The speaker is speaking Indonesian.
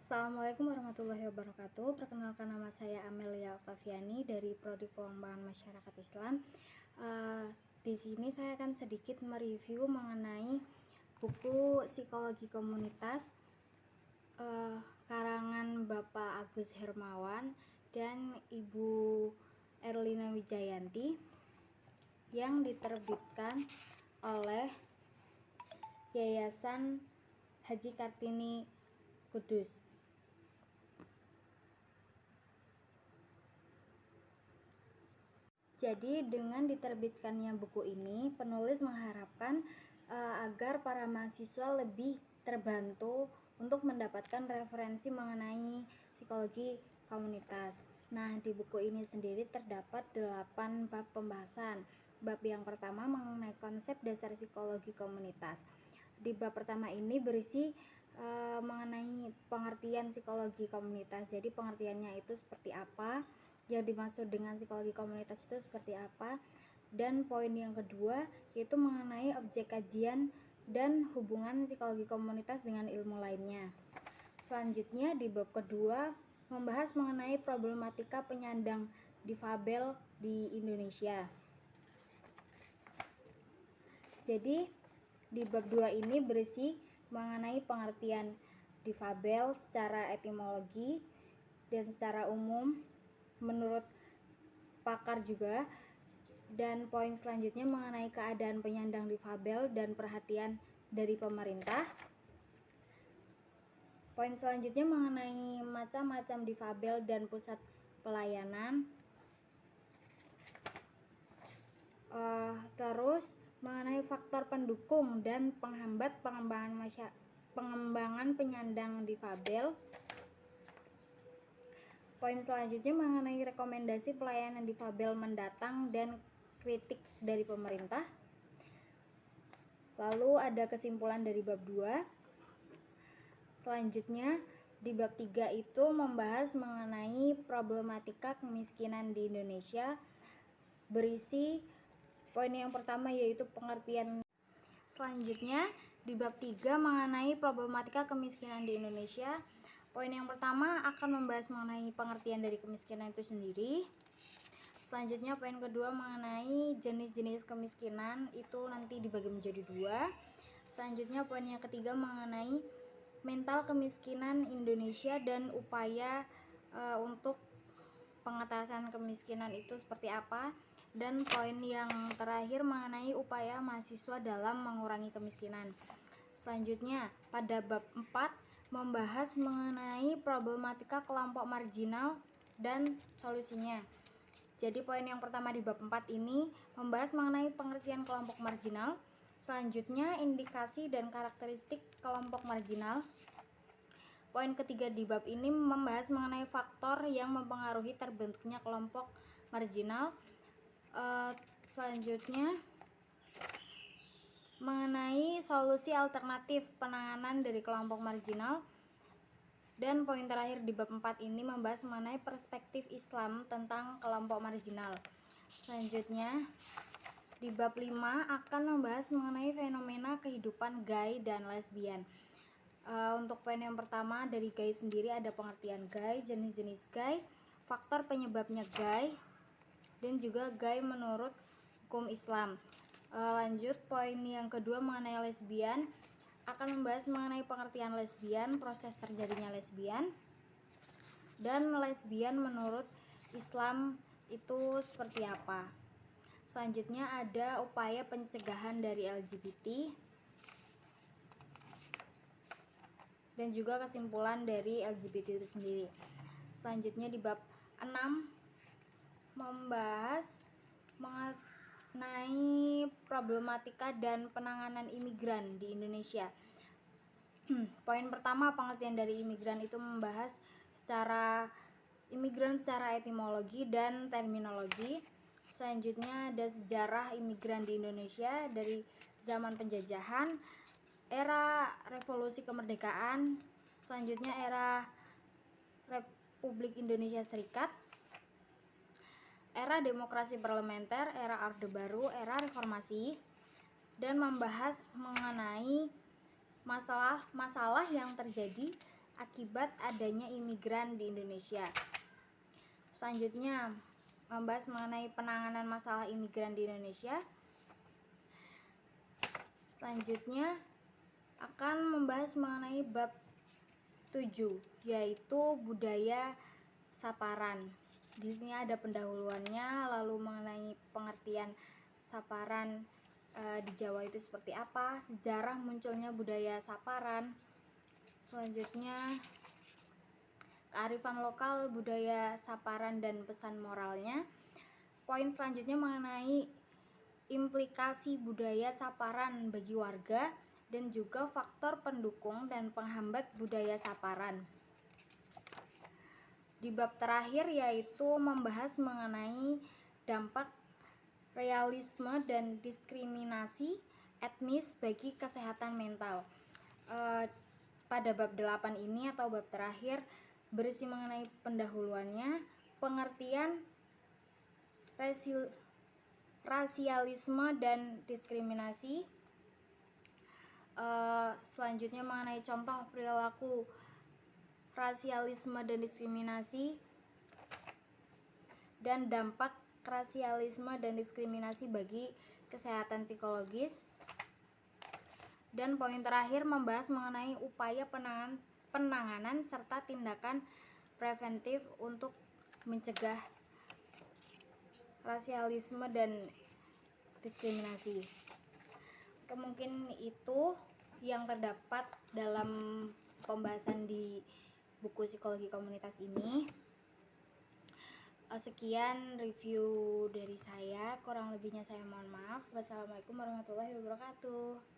Assalamualaikum warahmatullahi wabarakatuh. Perkenalkan, nama saya Amelia Octaviani dari Prodi Pengembangan Masyarakat Islam. Di sini saya akan sedikit mereview mengenai buku Psikologi Komunitas karangan Bapak Agus Hermawan dan Ibu Erlina Wijayanti yang diterbitkan oleh Yayasan Haji Kartini Kudus. Jadi dengan diterbitkannya buku ini, penulis mengharapkan agar para mahasiswa lebih terbantu untuk mendapatkan referensi mengenai psikologi komunitas. Nah, di buku ini sendiri terdapat 8 bab pembahasan. Bab yang pertama mengenai konsep dasar psikologi komunitas. Di bab pertama ini berisi mengenai pengertian psikologi komunitas. Jadi pengertiannya itu seperti apa, yang dimaksud dengan psikologi komunitas itu seperti apa, dan poin yang kedua yaitu mengenai objek kajian dan hubungan psikologi komunitas dengan ilmu lainnya. Selanjutnya di bab kedua membahas mengenai problematika penyandang difabel di Indonesia. Jadi di bab 2 ini berisi mengenai pengertian difabel secara etimologi dan secara umum menurut pakar juga, dan poin selanjutnya mengenai keadaan penyandang difabel dan perhatian dari pemerintah. Poin selanjutnya mengenai macam-macam difabel dan pusat pelayanan. Terus mengenai faktor pendukung dan penghambat pengembangan penyandang difabel. Poin selanjutnya mengenai rekomendasi pelayanan difabel mendatang dan kritik dari pemerintah. Lalu ada kesimpulan dari bab 2. Selanjutnya di bab 3 itu membahas mengenai problematika kemiskinan di Indonesia. Berisi poin yang pertama yaitu pengertian. Selanjutnya di bab 3 mengenai problematika kemiskinan di Indonesia. Poin yang pertama akan membahas mengenai pengertian dari kemiskinan itu sendiri. Selanjutnya poin kedua mengenai jenis-jenis kemiskinan itu nanti dibagi menjadi 2. Selanjutnya poin yang ketiga mengenai mental kemiskinan Indonesia dan upaya untuk pengatasan kemiskinan itu seperti apa. Dan poin yang terakhir mengenai upaya mahasiswa dalam mengurangi kemiskinan. Selanjutnya pada bab 4 membahas mengenai problematika kelompok marginal dan solusinya. Jadi poin yang pertama di bab 4 ini membahas mengenai pengertian kelompok marginal. Selanjutnya indikasi dan karakteristik kelompok marginal. Poin ketiga di bab ini membahas mengenai faktor yang mempengaruhi terbentuknya kelompok marginal. Selanjutnya mengenai solusi alternatif penanganan dari kelompok marginal. Dan poin terakhir di bab 4 ini membahas mengenai perspektif Islam tentang kelompok marginal. Selanjutnya di bab 5 akan membahas mengenai fenomena kehidupan gay dan lesbian. Untuk poin yang pertama dari gay sendiri ada pengertian gay, jenis-jenis gay, faktor penyebabnya gay, dan juga gay menurut hukum Islam. Lanjut poin yang kedua mengenai lesbian, akan membahas mengenai pengertian lesbian, proses terjadinya lesbian, dan lesbian menurut Islam itu seperti apa. Selanjutnya ada upaya pencegahan dari LGBT dan juga kesimpulan dari LGBT itu sendiri. Selanjutnya di bab 6 membahas mengenai problematika dan penanganan imigran di Indonesia. Poin pertama pengertian dari imigran itu membahas secara imigran secara etimologi dan terminologi. Selanjutnya ada sejarah imigran di Indonesia dari zaman penjajahan, era revolusi kemerdekaan, selanjutnya era Republik Indonesia Serikat, era demokrasi parlementer, era Orde Baru, era reformasi, dan membahas mengenai masalah-masalah yang terjadi akibat adanya imigran di Indonesia. Selanjutnya, membahas mengenai penanganan masalah imigran di Indonesia. Selanjutnya akan membahas mengenai bab 7, yaitu budaya saparan. Di sini ada pendahuluannya, lalu mengenai pengertian saparan di Jawa itu seperti apa, sejarah munculnya budaya saparan. Selanjutnya, kearifan lokal budaya saparan dan pesan moralnya. Poin selanjutnya mengenai implikasi budaya saparan bagi warga dan juga faktor pendukung dan penghambat budaya saparan. Di bab terakhir yaitu membahas mengenai dampak realisme dan diskriminasi etnis bagi kesehatan mental. Pada bab 8 ini atau bab terakhir berisi mengenai pendahuluannya, pengertian rasialisme dan diskriminasi. Selanjutnya mengenai contoh perilaku rasialisme dan diskriminasi dan dampak rasialisme dan diskriminasi bagi kesehatan psikologis. Dan poin terakhir membahas mengenai upaya penanganan serta tindakan preventif untuk mencegah rasialisme dan diskriminasi. Mungkin itu yang terdapat dalam pembahasan di buku psikologi komunitas ini. Sekian review dari saya, kurang lebihnya saya mohon maaf. Wassalamualaikum warahmatullahi wabarakatuh.